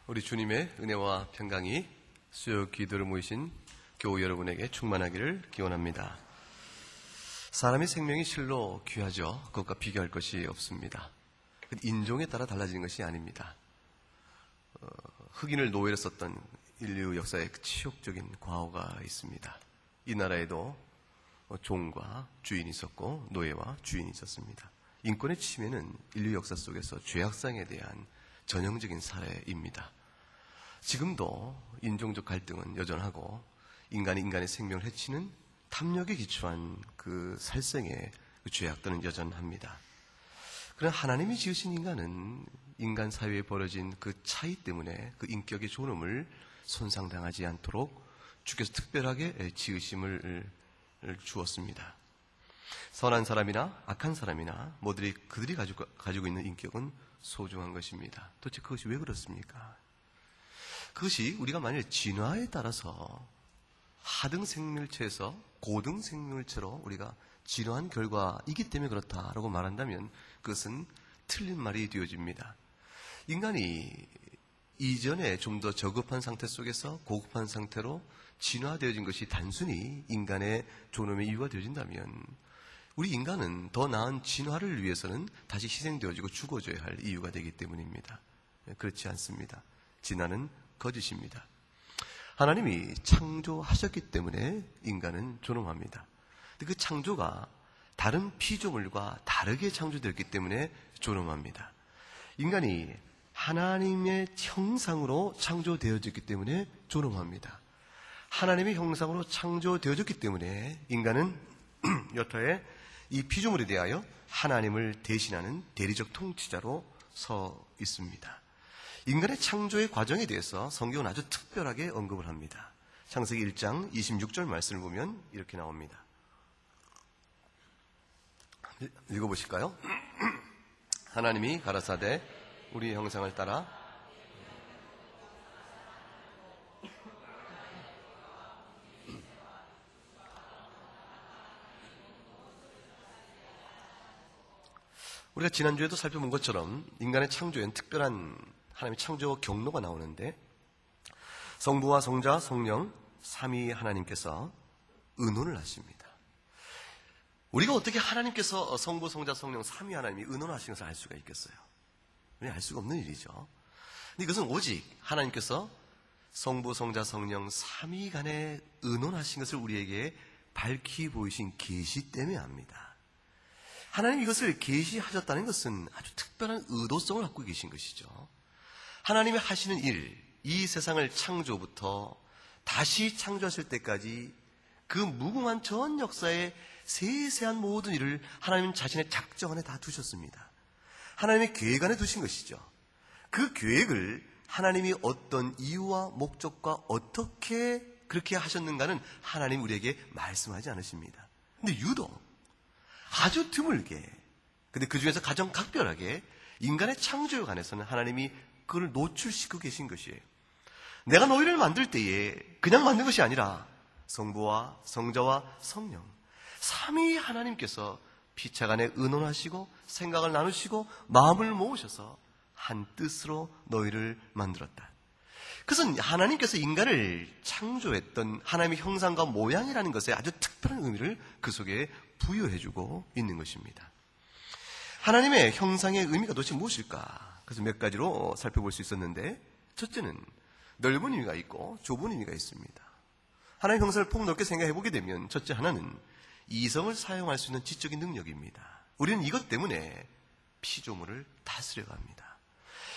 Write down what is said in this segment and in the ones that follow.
우리 주님의 은혜와 평강이 수요 기도를 모이신 교우 여러분에게 충만하기를 기원합니다. 사람의 생명이 실로 귀하죠. 그것과 비교할 것이 없습니다. 인종에 따라 달라지는 것이 아닙니다. 흑인을 노예로 썼던 인류 역사의 치욕적인 과오가 있습니다. 이 나라에도 종과 주인이 있었고 노예와 주인이 있었습니다. 인권의 침해는 인류 역사 속에서 죄악상에 대한 전형적인 사례입니다. 지금도 인종적 갈등은 여전하고 인간이 인간의 생명을 해치는 탐욕에 기초한 그 살생의 그 죄악들은 여전합니다. 그러나 하나님이 지으신 인간은 인간 사회에 벌어진 그 차이 때문에 그 인격의 존엄을 손상당하지 않도록 주께서 특별하게 지으심을 주었습니다. 선한 사람이나 악한 사람이나 모두들이 그들이 가지고 있는 인격은 소중한 것입니다. 도대체 그것이 왜 그렇습니까? 그것이 우리가 만일 진화에 따라서 하등 생물체에서 고등 생물체로 우리가 진화한 결과이기 때문에 그렇다라고 말한다면 그것은 틀린 말이 되어집니다. 인간이 이전에 좀 더 저급한 상태 속에서 고급한 상태로 진화되어진 것이 단순히 인간의 존엄의 이유가 되어진다면 우리 인간은 더 나은 진화를 위해서는 다시 희생되어지고 죽어줘야 할 이유가 되기 때문입니다. 그렇지 않습니다. 진화는 거짓입니다. 하나님이 창조하셨기 때문에 인간은 존엄합니다. 그 창조가 다른 피조물과 다르게 창조되었기 때문에 존엄합니다. 인간이 하나님의 형상으로 창조되어졌기 때문에 존엄합니다. 하나님의 형상으로 창조되어졌기 때문에 인간은 여타의 이 피조물에 대하여 하나님을 대신하는 대리적 통치자로 서 있습니다. 인간의 창조의 과정에 대해서 성경은 아주 특별하게 언급을 합니다. 창세기 1장 26절 말씀을 보면 이렇게 나옵니다. 읽어보실까요? 하나님이 가라사대 우리 형상을 따라 우리가 지난주에도 살펴본 것처럼 인간의 창조에는 특별한 하나님의 창조 경로가 나오는데 성부와 성자, 성령, 삼위 하나님께서 의논을 하십니다. 우리가 어떻게 하나님께서 성부, 성자, 성령, 삼위 하나님이 의논하시는 것을 알 수가 있겠어요? 우리는 알 수가 없는 일이죠. 근데 이것은 오직 하나님께서 성부, 성자, 성령, 삼위 간에 의논하신 것을 우리에게 밝히 보이신 계시 때문에 압니다. 하나님이 이것을 계시하셨다는 것은 아주 특별한 의도성을 갖고 계신 것이죠. 하나님이 하시는 일, 이 세상을 창조부터 다시 창조하실 때까지 그 무궁한 전 역사의 세세한 모든 일을 하나님 자신의 작정 안에 다 두셨습니다. 하나님의 계획 안에 두신 것이죠. 그 계획을 하나님이 어떤 이유와 목적과 어떻게 그렇게 하셨는가는 하나님 우리에게 말씀하지 않으십니다. 근데 유독 아주 드물게, 근데 그 중에서 가장 각별하게 인간의 창조에 관해서는 하나님이 그걸 노출시키고 계신 것이에요. 내가 너희를 만들 때에 그냥 만든 것이 아니라 성부와 성자와 성령, 삼위 하나님께서 피차간에 의논하시고 생각을 나누시고 마음을 모으셔서 한 뜻으로 너희를 만들었다. 그것은 하나님께서 인간을 창조했던 하나님의 형상과 모양이라는 것에 아주 특별한 의미를 그 속에 부여해주고 있는 것입니다. 하나님의 형상의 의미가 도대체 무엇일까? 그래서 몇 가지로 살펴볼 수 있었는데, 첫째는 넓은 의미가 있고 좁은 의미가 있습니다. 하나님의 형상을 폭넓게 생각해 보게 되면 첫째 하나는 이성을 사용할 수 있는 지적인 능력입니다. 우리는 이것 때문에 피조물을 다스려갑니다.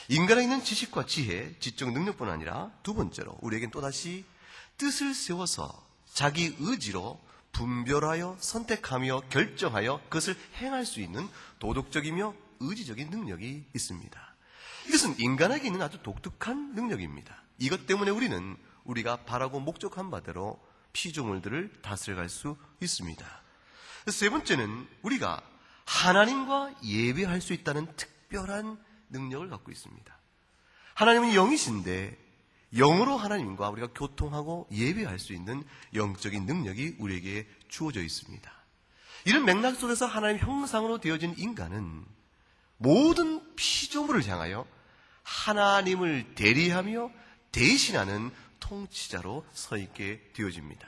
인간에 있는 지식과 지혜, 지적 능력뿐 아니라 두 번째로 우리에겐 또다시 뜻을 세워서 자기 의지로 분별하여 선택하며 결정하여 그것을 행할 수 있는 도덕적이며 의지적인 능력이 있습니다. 이것은 인간에게 있는 아주 독특한 능력입니다. 이것 때문에 우리는 우리가 바라고 목적한 바대로 피조물들을 다스려갈 수 있습니다. 세 번째는 우리가 하나님과 예배할 수 있다는 특별한 능력을 갖고 있습니다. 하나님은 영이신데 영으로 하나님과 우리가 교통하고 예배할 수 있는 영적인 능력이 우리에게 주어져 있습니다. 이런 맥락 속에서 하나님의 형상으로 되어진 인간은 모든 피조물을 향하여 하나님을 대리하며 대신하는 통치자로 서 있게 되어집니다.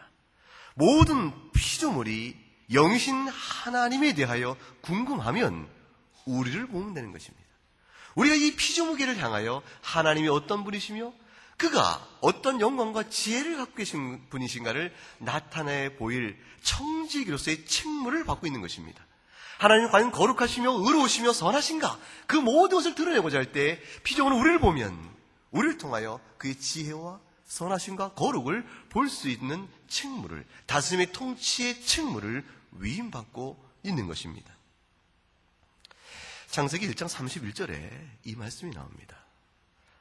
모든 피조물이 영이신 하나님에 대하여 궁금하면 우리를 보면 되는 것입니다. 우리가 이 피조물계를 향하여 하나님이 어떤 분이시며 그가 어떤 영광과 지혜를 갖고 계신 분이신가를 나타내 보일 청지기로서의 책무를 받고 있는 것입니다. 하나님이 과연 거룩하시며 의로우시며 선하신가, 그 모든 것을 드러내고자 할 때 피조물은 우리를 보면 우리를 통하여 그의 지혜와 선하심과 거룩을 볼 수 있는 책무를, 다스림의 통치의 책무를 위임받고 있는 것입니다. 창세기 1장 31절에 이 말씀이 나옵니다.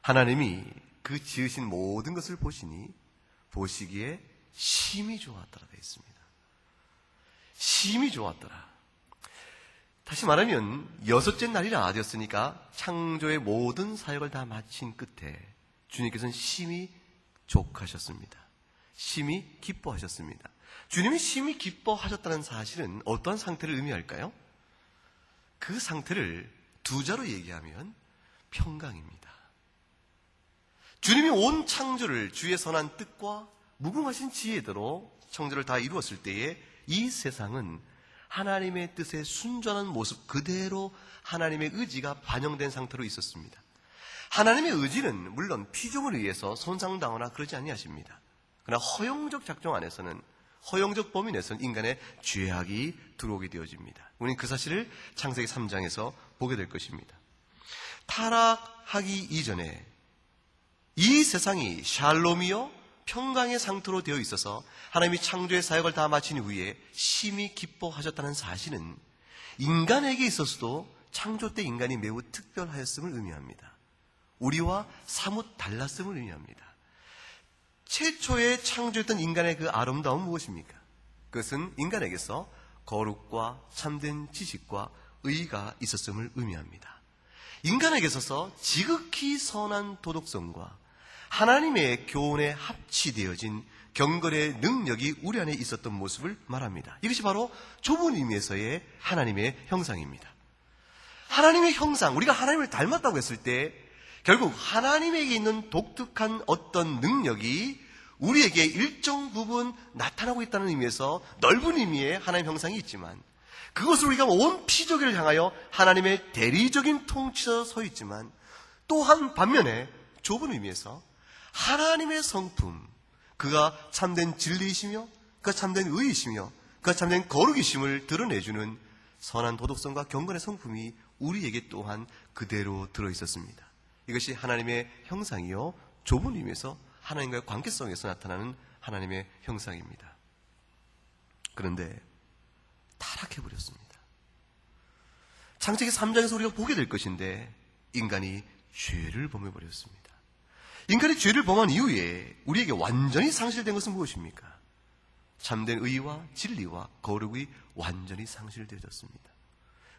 하나님이 그 지으신 모든 것을 보시니 보시기에 심히 좋았더라 되어 있습니다. 심히 좋았더라. 다시 말하면 여섯째 날이라 되었으니까 창조의 모든 사역을 다 마친 끝에 주님께서는 심히 족하셨습니다. 심히 기뻐하셨습니다. 주님이 심히 기뻐하셨다는 사실은 어떤 상태를 의미할까요? 그 상태를 두 자로 얘기하면 평강입니다. 주님이 온 창조를 주의 선한 뜻과 무궁하신 지혜대로 창조를 다 이루었을 때에 이 세상은 하나님의 뜻에 순전한 모습 그대로 하나님의 의지가 반영된 상태로 있었습니다. 하나님의 의지는 물론 피조물에 의해서 손상당하거나 그러지 아니하십니다. 그러나 허용적 작정 안에서는, 허용적 범위 내에서는 인간의 죄악이 들어오게 되어집니다. 우리는 그 사실을 창세기 3장에서 보게 될 것입니다. 타락하기 이전에 이 세상이 샬롬이요 평강의 상태로 되어 있어서 하나님이 창조의 사역을 다 마친 후에 심히 기뻐하셨다는 사실은 인간에게 있어서도 창조 때 인간이 매우 특별하였음을 의미합니다. 우리와 사뭇 달랐음을 의미합니다. 최초에 창조했던 인간의 그 아름다움은 무엇입니까? 그것은 인간에게서 거룩과 참된 지식과 의가 있었음을 의미합니다. 인간에게 있어서 지극히 선한 도덕성과 하나님의 교훈에 합치되어진 경건의 능력이 우리 안에 있었던 모습을 말합니다. 이것이 바로 좁은 의미에서의 하나님의 형상입니다. 하나님의 형상, 우리가 하나님을 닮았다고 했을 때 결국 하나님에게 있는 독특한 어떤 능력이 우리에게 일정 부분 나타나고 있다는 의미에서 넓은 의미의 하나님 형상이 있지만, 그것을 우리가 온 피조계를 향하여 하나님의 대리적인 통치로 서 있지만, 또한 반면에 좁은 의미에서 하나님의 성품, 그가 참된 진리이시며 그가 참된 의이시며 그가 참된 거룩이심을 드러내주는 선한 도덕성과 경건의 성품이 우리에게 또한 그대로 들어있었습니다. 이것이 하나님의 형상이요 좁은 의미에서 하나님과의 관계성에서 나타나는 하나님의 형상입니다. 그런데 타락해버렸습니다. 창세기 3장에서 우리가 보게 될 것인데 인간이 죄를 범해버렸습니다. 인간이 죄를 범한 이후에 우리에게 완전히 상실된 것은 무엇입니까? 참된 의와 진리와 거룩이 완전히 상실되어졌습니다.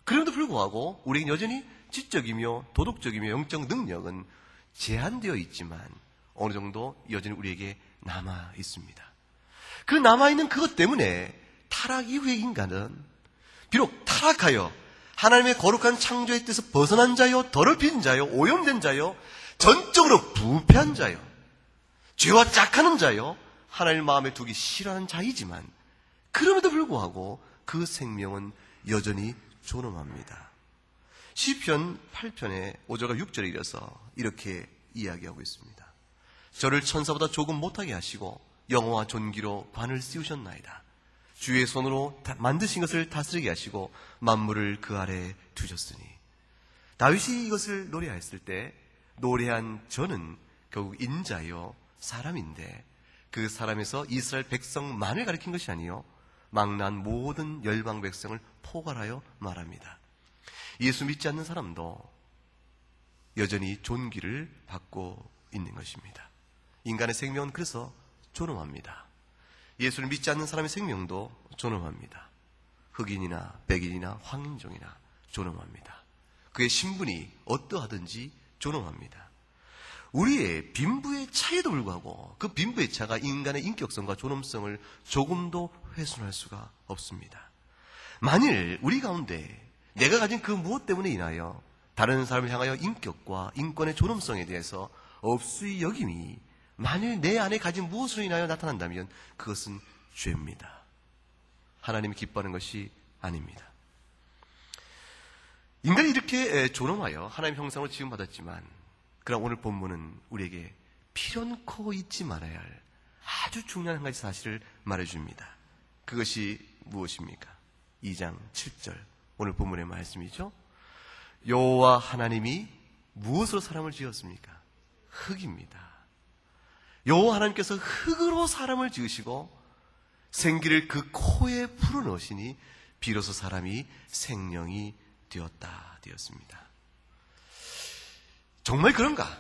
그럼에도 불구하고 우리에게 여전히 지적이며 도덕적이며 영적 능력은 제한되어 있지만 어느 정도 여전히 우리에게 남아 있습니다. 그 남아있는 그것 때문에 타락 이후의 인간은 비록 타락하여 하나님의 거룩한 창조의 뜻에서 벗어난 자요, 더럽힌 자요, 오염된 자요, 전적으로 부패한 자요, 죄와 짝하는 자요, 하나님 마음에 두기 싫어하는 자이지만 그럼에도 불구하고 그 생명은 여전히 존엄합니다. 시편 8편의 5절과 6절에 이어서 이렇게 이야기하고 있습니다. 저를 천사보다 조금 못하게 하시고 영화와 존귀로 관을 씌우셨나이다. 주의 손으로 만드신 것을 다스리게 하시고 만물을 그 아래에 두셨으니. 다윗이 이것을 노래하였을 때 노래한 저는 결국 인자요 사람인데 그 사람에서 이스라엘 백성만을 가리킨 것이 아니요 망난 모든 열방 백성을 포괄하여 말합니다. 예수 믿지 않는 사람도 여전히 존귀를 받고 있는 것입니다. 인간의 생명은 그래서 존엄합니다. 예수를 믿지 않는 사람의 생명도 존엄합니다. 흑인이나 백인이나 황인종이나 존엄합니다. 그의 신분이 어떠하든지 존엄합니다. 우리의 빈부의 차이에도 불구하고 그 빈부의 차가 인간의 인격성과 존엄성을 조금도 훼손할 수가 없습니다. 만일 우리 가운데 내가 가진 그 무엇 때문에 인하여 다른 사람을 향하여 인격과 인권의 존엄성에 대해서 없이 여김이 만일 내 안에 가진 무엇으로 인하여 나타난다면 그것은 죄입니다. 하나님이 기뻐하는 것이 아닙니다. 인간이 이렇게 존엄하여 하나님의 형상으로 지음받았지만 그러나 오늘 본문은 우리에게 필연코 잊지 말아야 할 아주 중요한 한 가지 사실을 말해줍니다. 그것이 무엇입니까? 2장 7절 오늘 본문의 말씀이죠. 여호와 하나님이 무엇으로 사람을 지었습니까? 흙입니다. 여호와 하나님께서 흙으로 사람을 지으시고 생기를 그 코에 불어넣으시니 비로소 사람이 생명이 되었습니다. 정말 그런가?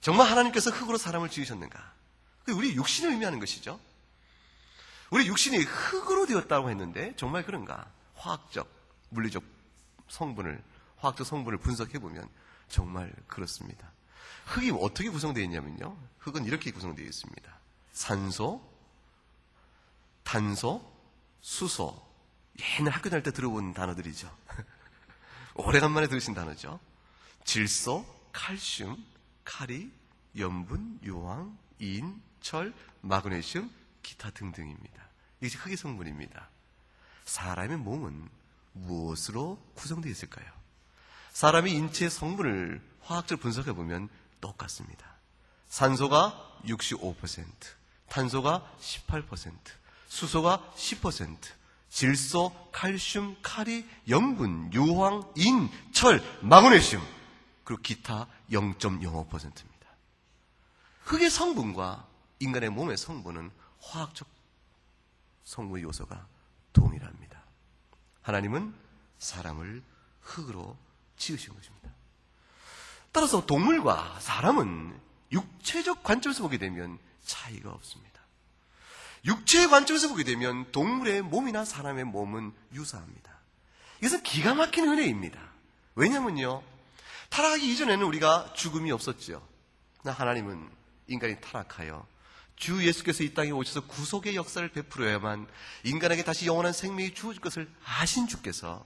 정말 하나님께서 흙으로 사람을 지으셨는가? 우리 육신을 의미하는 것이죠. 우리 육신이 흙으로 되었다고 했는데 정말 그런가? 화학적, 물리적 화학적 성분을 분석해보면 정말 그렇습니다. 흙이 어떻게 구성되어 있냐면요. 흙은 이렇게 구성되어 있습니다. 산소, 탄소, 수소. 옛날 학교 다닐 때 들어본 단어들이죠. 오래간만에 들으신 단어죠. 질소, 칼슘, 카리, 염분, 요황, 인, 철, 마그네슘, 기타 등등입니다. 이것이 흙의 성분입니다. 사람의 몸은 무엇으로 구성되어 있을까요? 사람이 인체의 성분을 화학적으로 분석해보면 똑같습니다. 산소가 65%, 탄소가 18%, 수소가 10%, 질소, 칼슘, 카리, 염분, 유황, 인, 철, 마그네슘, 그리고 기타 0.05%입니다. 흙의 성분과 인간의 몸의 성분은 화학적 성분의 요소가 동일합니다. 하나님은 사람을 흙으로 지으신 것입니다. 따라서 동물과 사람은 육체적 관점에서 보게 되면 차이가 없습니다. 육체의 관점에서 보게 되면 동물의 몸이나 사람의 몸은 유사합니다. 이것은 기가 막힌 은혜입니다. 왜냐면요, 타락하기 이전에는 우리가 죽음이 없었죠. 하나님은 인간이 타락하여 주 예수께서 이 땅에 오셔서 구속의 역사를 베풀어야만 인간에게 다시 영원한 생명이 주어질 것을 아신 주께서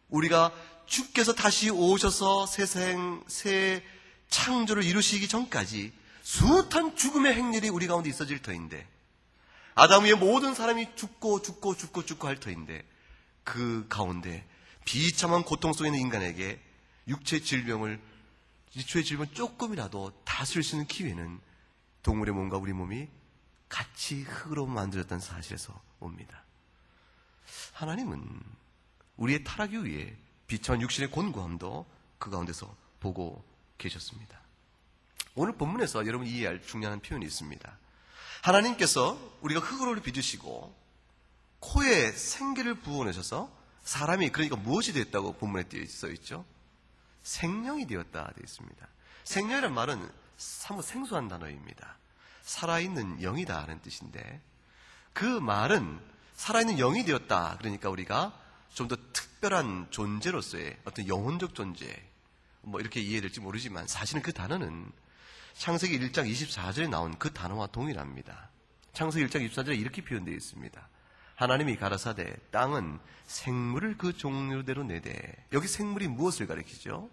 우리가 주께서 다시 오셔서 새 창조를 이루시기 전까지 숱한 죽음의 행렬이 우리 가운데 있어질 터인데, 아담 위에 모든 사람이 죽고 할 터인데, 그 가운데 비참한 고통 속에 있는 인간에게 육체의 질병을 조금이라도 다스릴 수 있는 기회는 동물의 몸과 우리 몸이 같이 흙으로 만들어졌다는 사실에서 옵니다. 하나님은 우리의 타락 이후에 비참한 육신의 곤고함도 그 가운데서 보고 계셨습니다. 오늘 본문에서 여러분 이해할 중요한 표현이 있습니다. 하나님께서 우리가 흙으로 빚으시고 코에 생기를 부어내셔서 사람이, 그러니까 무엇이 되었다고 본문에 써 있죠? 생명이 되었다 되어 있습니다. 생명이라는 말은 사뭇 생소한 단어입니다. 살아있는 영이다 라는 뜻인데, 그 말은 살아있는 영이 되었다, 그러니까 우리가 좀 더 특별한 존재로서의 어떤 영혼적 존재, 이렇게 이해될지 모르지만 사실은 그 단어는 창세기 1장 24절에 나온 그 단어와 동일합니다. 창세기 1장 24절에 이렇게 표현되어 있습니다. 하나님이 가라사대 땅은 생물을 그 종류대로 내되, 여기 생물이 무엇을 가리키죠?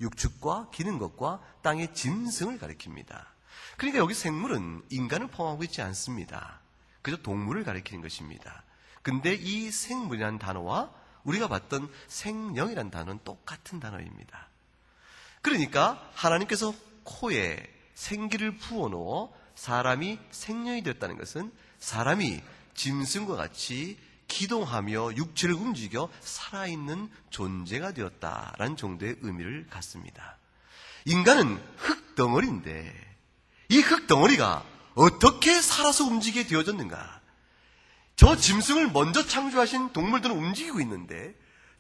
육축과 기는 것과 땅의 짐승을 가리킵니다. 그러니까 여기 생물은 인간을 포함하고 있지 않습니다. 그저 동물을 가리키는 것입니다. 근데 이 생물이라는 단어와 우리가 봤던 생명이라는 단어는 똑같은 단어입니다. 그러니까 하나님께서 코에 생기를 부어넣어 사람이 생명이 되었다는 것은 사람이 짐승과 같이 기동하며 육체를 움직여 살아있는 존재가 되었다라는 정도의 의미를 갖습니다. 인간은 흙덩어리인데 이 흙덩어리가 어떻게 살아서 움직이게 되어졌는가? 저 짐승을 먼저 창조하신 동물들은 움직이고 있는데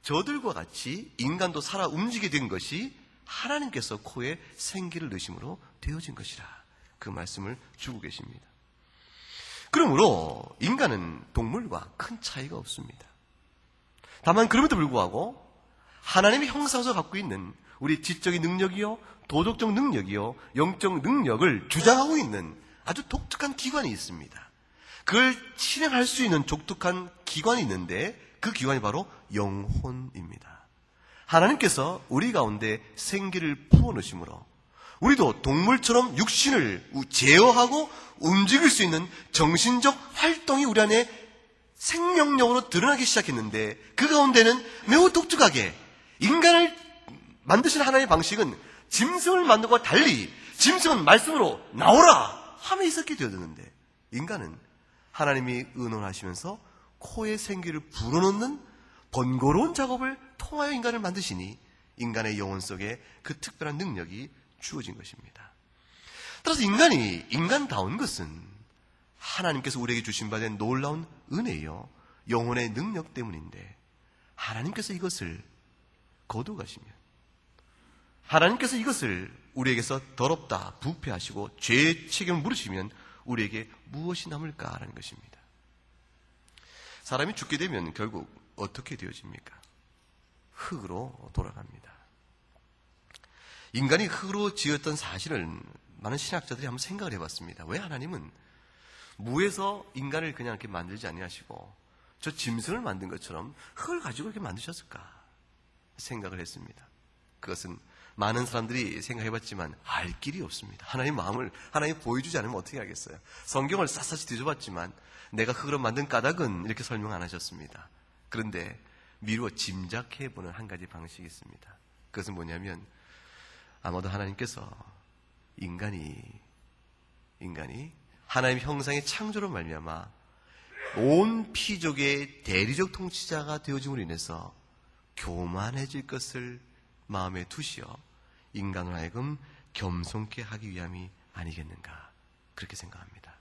저들과 같이 인간도 살아 움직이게 된 것이 하나님께서 코에 생기를 넣으심으로 되어진 것이라, 그 말씀을 주고 계십니다. 그러므로 인간은 동물과 큰 차이가 없습니다. 다만 그럼에도 불구하고 하나님의 형상에서 갖고 있는 우리 지적인 능력이요, 도덕적 능력이요, 영적 능력을 주장하고 있는 아주 독특한 기관이 있습니다. 그걸 실행할 수 있는 독특한 기관이 있는데 그 기관이 바로 영혼입니다. 하나님께서 우리 가운데 생기를 부어넣으심으로 우리도 동물처럼 육신을 제어하고 움직일 수 있는 정신적 활동이 우리 안에 생명력으로 드러나기 시작했는데, 그 가운데는 매우 독특하게 인간을 만드신 하나님의 방식은 짐승을 만든 것과 달리 짐승은 말씀으로 나오라 함에 있었게 되었는데, 인간은 하나님이 의논하시면서 코에 생기를 불어넣는 번거로운 작업을 통하여 인간을 만드시니 인간의 영혼 속에 그 특별한 능력이 주어진 것입니다. 따라서 인간이 인간다운 것은 하나님께서 우리에게 주신 바 된 놀라운 은혜요, 영혼의 능력 때문인데, 하나님께서 이것을 거두가시면, 하나님께서 이것을 우리에게서 더럽다 부패하시고 죄의 책임을 물으시면 우리에게 무엇이 남을까라는 것입니다. 사람이 죽게 되면 결국 어떻게 되어집니까? 흙으로 돌아갑니다. 인간이 흙으로 지었던 사실을 많은 신학자들이 한번 생각을 해봤습니다. 왜 하나님은 무에서 인간을 그냥 이렇게 만들지 아니하시고 저 짐승을 만든 것처럼 흙을 가지고 이렇게 만드셨을까 생각을 했습니다. 그것은 많은 사람들이 생각해봤지만 알 길이 없습니다. 하나님의 마음을 하나님이 보여주지 않으면 어떻게 하겠어요? 성경을 샅샅이 뒤져봤지만 내가 흙으로 만든 까닭은 이렇게 설명 안 하셨습니다. 그런데 미루어 짐작해보는 한 가지 방식이 있습니다. 그것은 뭐냐면, 아마도 하나님께서 인간이 하나님의 형상의 창조로 말미암아 온 피족의 대리적 통치자가 되어짐으로 인해서 교만해질 것을 마음에 두시어 인간을 하여금 겸손케 하기 위함이 아니겠는가, 그렇게 생각합니다.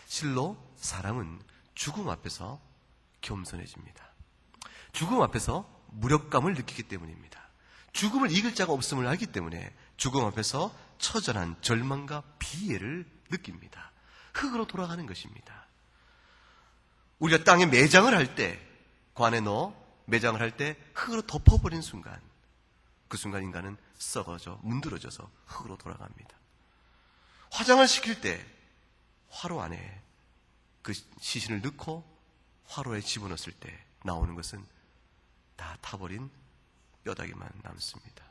실로 사람은 죽음 앞에서 겸손해집니다. 죽음 앞에서 무력감을 느끼기 때문입니다. 죽음을 이길 자가 없음을 알기 때문에 죽음 앞에서 처절한 절망과 비애를 느낍니다. 흙으로 돌아가는 것입니다. 우리가 땅에 매장을 할 때, 관에 넣어 매장을 할 때 흙으로 덮어버린 순간, 그 순간 인간은 썩어져 문드러져서 흙으로 돌아갑니다. 화장을 시킬 때 화로 안에 그 시신을 넣고 화로에 집어넣었을 때 나오는 것은 다 타버린 뼈다귀만 남습니다.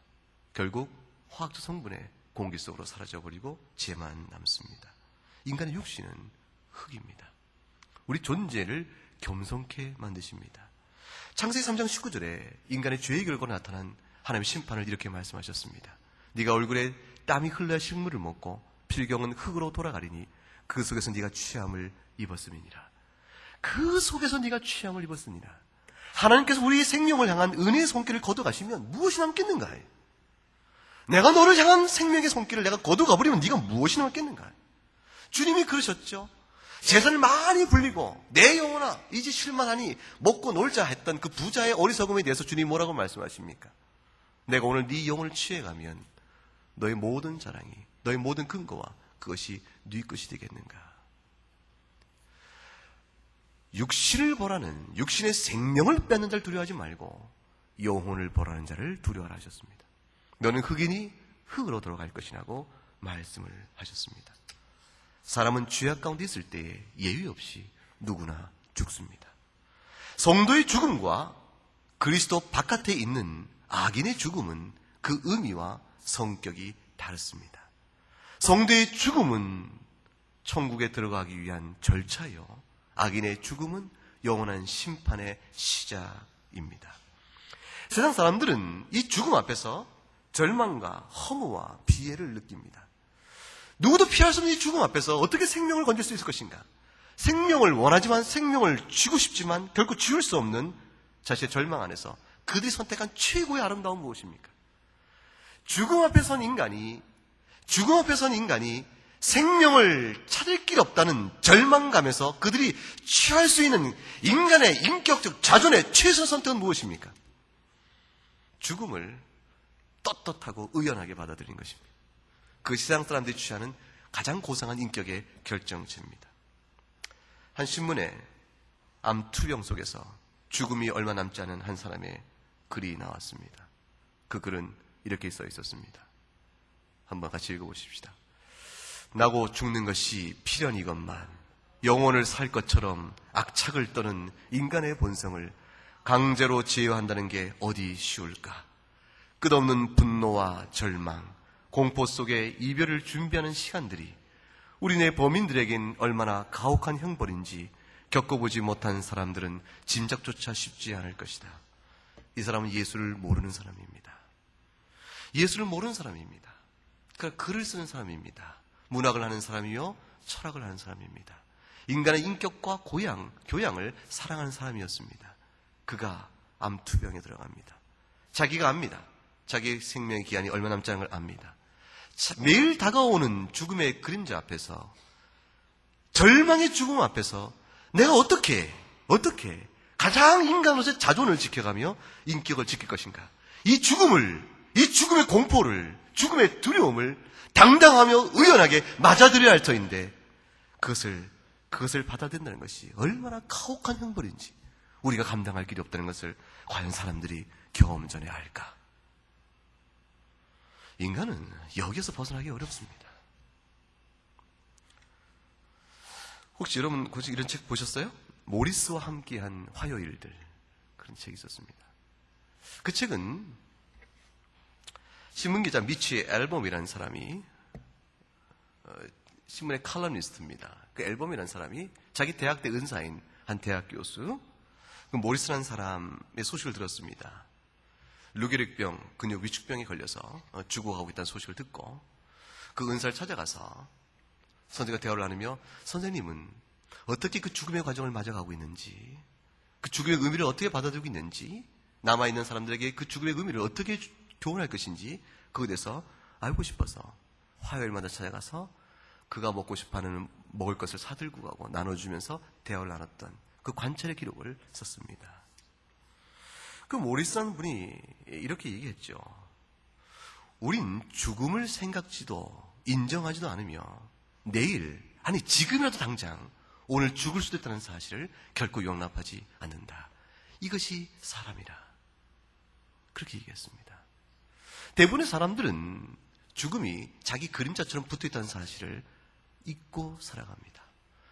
결국 화학적 성분의 공기 속으로 사라져버리고 죄만 남습니다. 인간의 육신은 흙입니다. 우리 존재를 겸손케 만드십니다. 창세기 3장 19절에 인간의 죄의 결과로 나타난 하나님의 심판을 이렇게 말씀하셨습니다. 네가 얼굴에 땀이 흘러야 식물을 먹고 필경은 흙으로 돌아가리니 그 속에서 네가 취함을 입었음이니라. 그 속에서 네가 취함을 입었으니라. 하나님께서 우리의 생명을 향한 은혜의 손길을 거둬가시면 무엇이 남겠는가? 내가 너를 향한 생명의 손길을 내가 거둬가버리면 네가 무엇이 남겠는가? 주님이 그러셨죠. 재산을 많이 불리고 내 영혼아 이제 쉴만하니 먹고 놀자 했던 그 부자의 어리석음에 대해서 주님이 뭐라고 말씀하십니까? 내가 오늘 네 영혼을 취해가면 너의 모든 자랑이, 너의 모든 근거와 그것이 네 것이 되겠는가? 육신을 보라는, 육신의 생명을 뺏는 자를 두려워하지 말고 영혼을 보라는 자를 두려워하라 하셨습니다. 너는 흙이니 흙으로 돌아갈 것이라고 말씀을 하셨습니다. 사람은 죄악 가운데 있을 때 예외 없이 누구나 죽습니다. 성도의 죽음과 그리스도 바깥에 있는 악인의 죽음은 그 의미와 성격이 다릅니다. 성도의 죽음은 천국에 들어가기 위한 절차요, 악인의 죽음은 영원한 심판의 시작입니다. 세상 사람들은 이 죽음 앞에서 절망과 허무와 비애를 느낍니다. 누구도 피할 수 없는 이 죽음 앞에서 어떻게 생명을 건질 수 있을 것인가? 생명을 원하지만, 생명을 쥐고 싶지만 결코 쥐울 수 없는 자신의 절망 안에서 그들이 선택한 최고의 아름다움은 무엇입니까? 죽음 앞에 선 인간이 생명을 찾을 길 없다는 절망감에서 그들이 취할 수 있는 인간의 인격적 자존의 최선 선택은 무엇입니까? 죽음을 떳떳하고 의연하게 받아들인 것입니다. 그 세상 사람들이 취하는 가장 고상한 인격의 결정체입니다. 한 신문에 암투병 속에서 죽음이 얼마 남지 않은 한 사람의 글이 나왔습니다. 그 글은 이렇게 써 있었습니다. 한번 같이 읽어보십시다. 나고 죽는 것이 필연이건만 영혼을 살 것처럼 악착을 떠는 인간의 본성을 강제로 제어한다는 게 어디 쉬울까? 끝없는 분노와 절망, 공포 속에 이별을 준비하는 시간들이 우리네 범인들에겐 얼마나 가혹한 형벌인지 겪어보지 못한 사람들은 짐작조차 쉽지 않을 것이다. 이 사람은 예수를 모르는 사람입니다. 예수를 모르는 사람입니다. 그러니까 글을 쓰는 사람입니다. 문학을 하는 사람이요, 철학을 하는 사람입니다. 인간의 인격과 교양을 사랑하는 사람이었습니다. 그가 암투병에 들어갑니다. 자기가 압니다. 자기의 생명의 기한이 얼마 남지 않은 걸 압니다. 매일 다가오는 죽음의 그림자 앞에서, 절망의 죽음 앞에서 내가 어떻게 가장 인간으로서의 자존을 지켜가며 인격을 지킬 것인가? 이 죽음의 공포를, 죽음의 두려움을 당당하며 의연하게 맞아들여야 할 터인데 그것을 받아들인다는 것이 얼마나 가혹한 형벌인지 우리가 감당할 길이 없다는 것을 과연 사람들이 경험 전에 알까? 인간은 여기에서 벗어나기 어렵습니다. 혹시 여러분 이런 책 보셨어요? 모리스와 함께한 화요일들, 그런 책이 있었습니다. 그 책은 신문기자 미치 앨범이라는 사람이, 신문의 칼럼니스트입니다. 그 앨범이라는 사람이 자기 대학 때 은사인 한 대학 교수, 그 모리스라는 사람의 소식을 들었습니다. 루게릭병, 근육 위축병에 걸려서 죽어가고 있다는 소식을 듣고 그 은사를 찾아가서 선생님과 대화를 나누며, 선생님은 어떻게 그 죽음의 과정을 맞아가고 있는지, 그 죽음의 의미를 어떻게 받아들이고 있는지, 남아있는 사람들에게 그 죽음의 의미를 어떻게 교훈할 것인지 그것에 대해서 알고 싶어서 화요일마다 찾아가서 그가 먹고 싶어하는 먹을 것을 사들고 가고 나눠주면서 대화를 나눴던 그 관찰의 기록을 썼습니다. 그 모리스라는 분이 이렇게 얘기했죠. 우린 죽음을 생각지도 인정하지도 않으며 내일, 아니 지금이라도 당장 오늘 죽을 수도 있다는 사실을 결코 용납하지 않는다. 이것이 사람이라. 그렇게 얘기했습니다. 대부분의 사람들은 죽음이 자기 그림자처럼 붙어있다는 사실을 잊고 살아갑니다.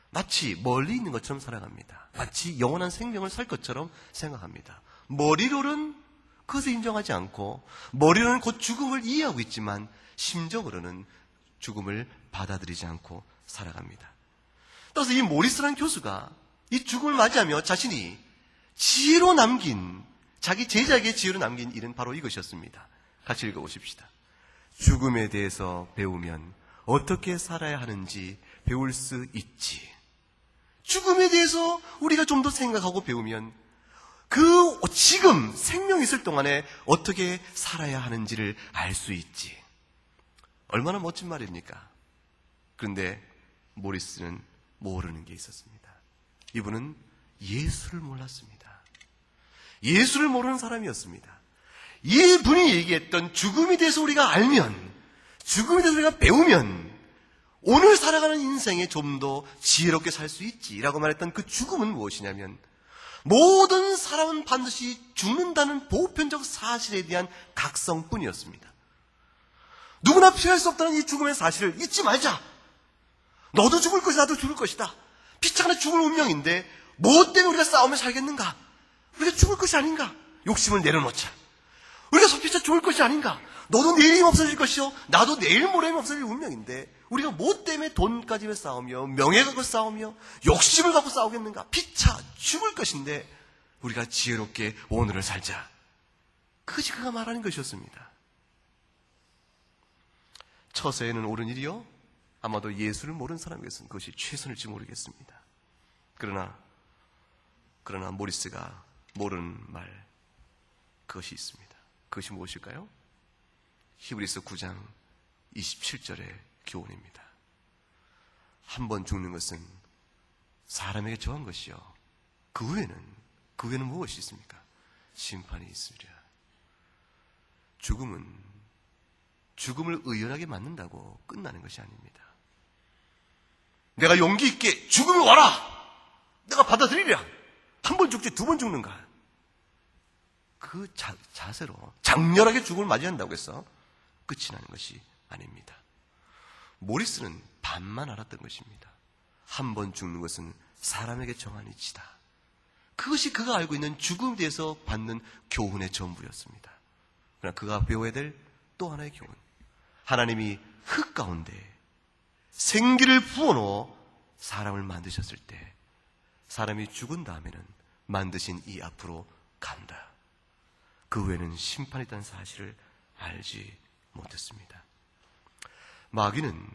마치 멀리 있는 것처럼 살아갑니다. 마치 영원한 생명을 살 것처럼 생각합니다. 머리로는 그것을 인정하지 않고, 머리로는 곧 죽음을 이해하고 있지만 심적으로는 죽음을 받아들이지 않고 살아갑니다. 따라서 이 모리스라는 교수가 이 죽음을 맞이하며 자신이 지혜로 남긴, 자기 제자에게 지혜로 남긴 일은 바로 이것이었습니다. 같이 읽어보십시다. 죽음에 대해서 배우면 어떻게 살아야 하는지 배울 수 있지. 죽음에 대해서 우리가 좀 더 생각하고 배우면 지금 생명이 있을 동안에 어떻게 살아야 하는지를 알 수 있지. 얼마나 멋진 말입니까? 그런데 모리스는 모르는 게 있었습니다. 이분은 예수를 몰랐습니다. 예수를 모르는 사람이었습니다. 이분이 얘기했던 죽음에 대해서 우리가 알면, 죽음에 대해서 우리가 배우면 오늘 살아가는 인생에 좀 더 지혜롭게 살 수 있지라고 말했던 그 죽음은 무엇이냐면, 모든 사람은 반드시 죽는다는 보편적 사실에 대한 각성뿐이었습니다. 누구나 피할 수 없다는 이 죽음의 사실을 잊지 말자. 너도 죽을 것이다, 나도 죽을 것이다. 피차나 죽을 운명인데 뭐 때문에 우리가 싸우며 살겠는가? 우리가 죽을 것이 아닌가? 욕심을 내려놓자. 우리가 소피차 죽을 것이 아닌가? 너도 내일이 없어질 것이요, 나도 내일 모레면 없어질 운명인데 우리가 뭐 때문에 돈까지 싸우며 명예 갖고 싸우며 욕심을 갖고 싸우겠는가? 피차 죽을 것인데 우리가 지혜롭게 오늘을 살자. 그것이 그가 말하는 것이었습니다. 처세에는 옳은 일이요, 아마도 예수를 모르는 사람에게서는 그것이 최선일지 모르겠습니다. 그러나 모리스가 모르는 말, 그것이 있습니다. 그것이 무엇일까요? 히브리서 9장 27절의 교훈입니다. 한 번 죽는 것은 사람에게 정한 것이요, 그 후에는 무엇이 있습니까? 심판이 있으리라. 죽음을 의연하게 맞는다고 끝나는 것이 아닙니다. 내가 용기 있게 죽음이 와라! 내가 받아들이랴! 한 번 죽지 두 번 죽는가? 그 자세로 장렬하게 죽음을 맞이한다고 해서 끝이 나는 것이 아닙니다. 모리스는 반만 알았던 것입니다. 한 번 죽는 것은 사람에게 정한 이치다. 그것이 그가 알고 있는 죽음에 대해서 받는 교훈의 전부였습니다. 그러나 그가 배워야 될 또 하나의 교훈, 하나님이 흙 가운데 생기를 부어넣어 사람을 만드셨을 때 사람이 죽은 다음에는 만드신 이 앞으로 간다. 그 후에는 심판이 있다는 사실을 알지 못했습니다. 마귀는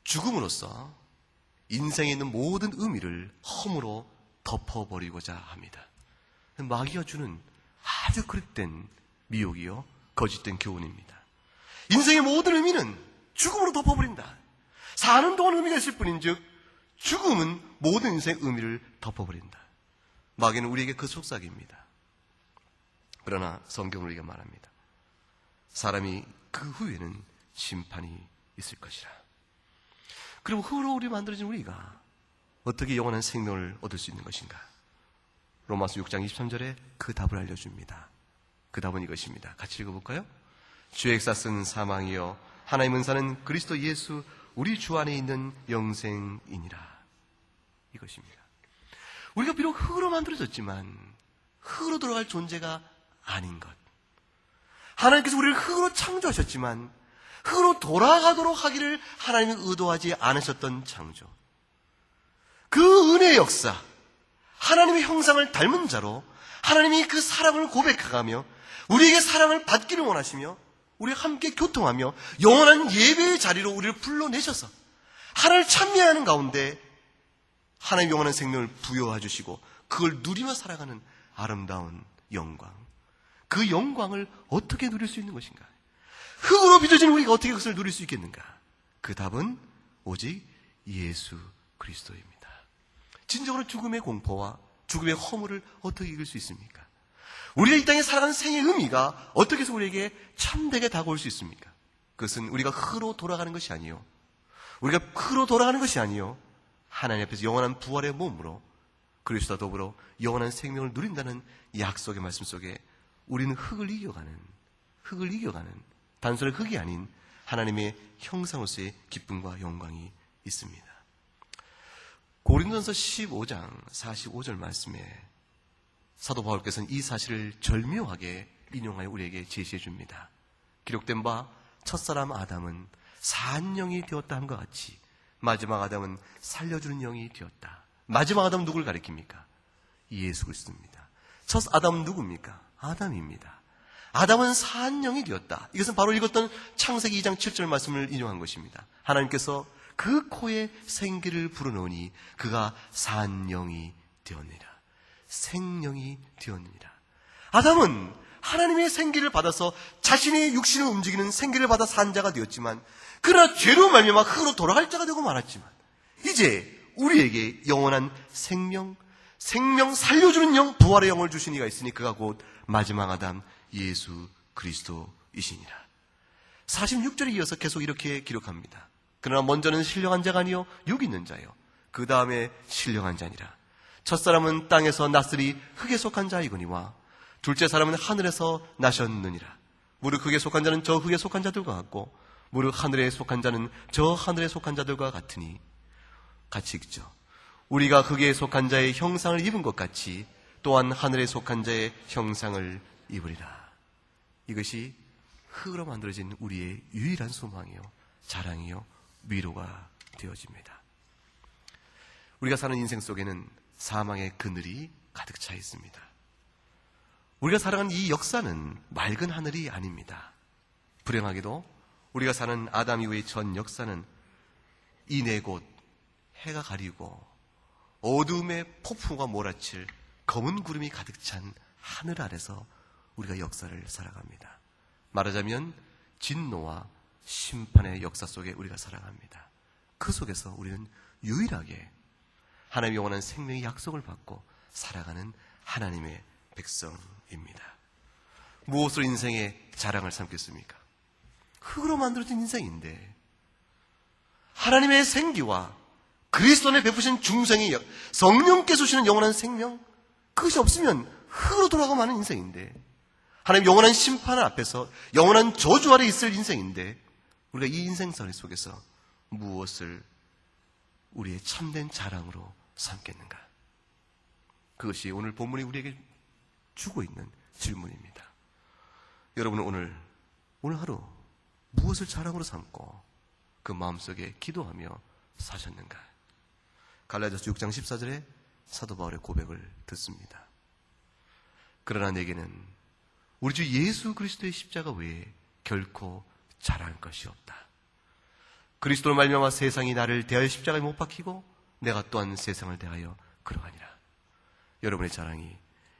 죽음으로써 인생에 있는 모든 의미를 험으로 덮어버리고자 합니다. 마귀가 주는 아주 그릇된 미혹이요, 거짓된 교훈입니다. 인생의 모든 의미는 죽음으로 덮어버린다. 사는 동안 의미가 있을 뿐인즉 죽음은 모든 인생의 의미를 덮어버린다. 마귀는 우리에게 그 속삭입니다. 그러나 성경은 우리가 말합니다. 사람이 그 후에는 심판이 있을 것이라. 그리고 흙으로 우리 만들어진 우리가 어떻게 영원한 생명을 얻을 수 있는 것인가? 로마서 6장 23절에 그 답을 알려줍니다. 그 답은 이것입니다. 같이 읽어볼까요? 주의 액사쓴 사망이여 하나님 은사는 그리스도 예수 우리 주 안에 있는 영생이니라. 이것입니다. 우리가 비록 흙으로 만들어졌지만 흙으로 돌아갈 존재가 아닌 것. 하나님께서 우리를 흙으로 창조하셨지만 흙으로 돌아가도록 하기를 하나님이 의도하지 않으셨던 창조. 그 은혜의 역사, 하나님의 형상을 닮은 자로 하나님이 그 사랑을 고백하며 우리에게 사랑을 받기를 원하시며 우리가 함께 교통하며 영원한 예배의 자리로 우리를 불러내셔서 하나님을 찬미하는 가운데 하나님의 영원한 생명을 부여해 주시고 그걸 누리며 살아가는 아름다운 영광. 그 영광을 어떻게 누릴 수 있는 것인가? 흙으로 빚어진 우리가 어떻게 그것을 누릴 수 있겠는가? 그 답은 오직 예수 그리스도입니다. 진정으로 죽음의 공포와 죽음의 허물을 어떻게 이길 수 있습니까? 우리가 이 땅에 살아가는 생의 의미가 어떻게 해서 우리에게 참되게 다가올 수 있습니까? 그것은 우리가 흙으로 돌아가는 것이 아니요, 우리가 흙으로 돌아가는 것이 아니요, 하나님 앞에서 영원한 부활의 몸으로 그리스도와 더불어 영원한 생명을 누린다는 약속의 말씀 속에 우리는 흙을 이겨가는 단순한 흙이 아닌 하나님의 형상으로서의 기쁨과 영광이 있습니다. 고린도전서 15장 45절 말씀에 사도 바울께서는 이 사실을 절묘하게 인용하여 우리에게 제시해 줍니다. 기록된 바 첫사람 아담은 산 영이 되었다 함과 같이 마지막 아담은 살려주는 영이 되었다. 마지막 아담은 누구를 가리킵니까? 예수 그리스도입니다. 첫 아담은 누굽니까? 아담입니다. 아담은 산 영이 되었다. 이것은 바로 읽었던 창세기 2장 7절 말씀을 인용한 것입니다. 하나님께서 그 코에 생기를 불어넣으니 그가 산 영이 되었느니라. 생명이 되었느니라. 아담은 하나님의 생기를 받아서 자신의 육신을 움직이는 생기를 받아 산 자가 되었지만, 그러나 죄로 말미암아 흙으로 돌아갈 자가 되고 말았지만, 이제 우리에게 영원한 생명 살려주는 영, 부활의 영을 주신 이가 있으니 그가 곧 마지막 아담 예수 그리스도이시니라. 46절에 이어서 계속 이렇게 기록합니다. 그러나 먼저는 신령한 자가 아니요 육 있는 자요 그 다음에 신령한 자니라. 첫사람은 땅에서 낫으리 흙에 속한 자이거니와 둘째 사람은 하늘에서 나셨느니라. 무릇 흙에 속한 자는 저 흙에 속한 자들과 같고 무릇 하늘에 속한 자는 저 하늘에 속한 자들과 같으니, 같이 읽죠. 우리가 흙에 속한 자의 형상을 입은 것 같이 또한 하늘에 속한 자의 형상을 입으리라. 이것이 흙으로 만들어진 우리의 유일한 소망이요 자랑이요 위로가 되어집니다. 우리가 사는 인생 속에는 사망의 그늘이 가득 차 있습니다. 우리가 살아가는 이 역사는 맑은 하늘이 아닙니다. 불행하게도 우리가 사는 아담 이후의 전 역사는 이내 곧 해가 가리고 어둠의 폭풍과 몰아칠 검은 구름이 가득 찬 하늘 아래서 우리가 역사를 살아갑니다. 말하자면 진노와 심판의 역사 속에 우리가 살아갑니다. 그 속에서 우리는 유일하게 하나님의 영원한 생명의 약속을 받고 살아가는 하나님의 백성입니다. 무엇으로 인생의 자랑을 삼겠습니까? 흙으로 만들어진 인생인데 하나님의 생기와 그리스도 안에 베푸신 중생의 성령께서 주시는 영원한 생명, 그것이 없으면 흙으로 돌아가고 마는 인생인데, 하나님 영원한 심판 앞에서 영원한 저주 아래 있을 인생인데, 우리가 이 인생살이 속에서 무엇을 우리의 참된 자랑으로 삼겠는가? 그것이 오늘 본문이 우리에게 주고 있는 질문입니다. 여러분은 오늘 하루 무엇을 자랑으로 삼고 그 마음속에 기도하며 사셨는가? 갈라디아서 6장 14절에 사도 바울의 고백을 듣습니다. 그러나 내게는 우리 주 예수 그리스도의 십자가 외에 결코 자랑할 것이 없다. 그리스도로 말미암아 세상이 나를 대하여 십자가에 못 박히고 내가 또한 세상을 대하여 그러하니라. 여러분의 자랑이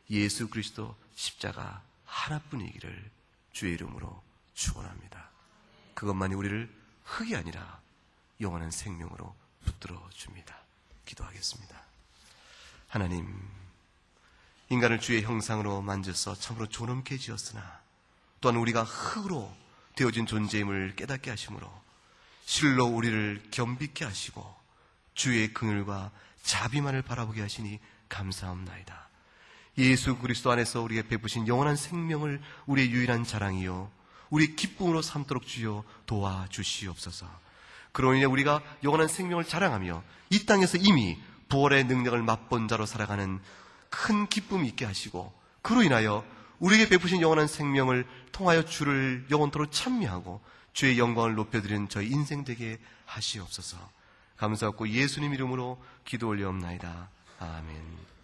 예수 그리스도 십자가 하나뿐이기를 주의 이름으로 축원합니다. 그것만이 우리를 흙이 아니라 영원한 생명으로 붙들어 줍니다. 기도하겠습니다. 하나님, 인간을 주의 형상으로 만져서 참으로 존엄케 지었으나 또한 우리가 흙으로 되어진 존재임을 깨닫게 하심으로 실로 우리를 겸비케 하시고 주의 긍휼과 자비만을 바라보게 하시니 감사합나이다. 예수 그리스도 안에서 우리에게 베푸신 영원한 생명을 우리의 유일한 자랑이요 우리의 기쁨으로 삼도록 주여 도와주시옵소서. 그로 인해 우리가 영원한 생명을 자랑하며 이 땅에서 이미 부활의 능력을 맛본 자로 살아가는 큰 기쁨이 있게 하시고 그로 인하여 우리에게 베푸신 영원한 생명을 통하여 주를 영원토록 찬미하고 주의 영광을 높여드리는 저희 인생 되게 하시옵소서. 감사하고 예수님 이름으로 기도 올려옵나이다. 아멘.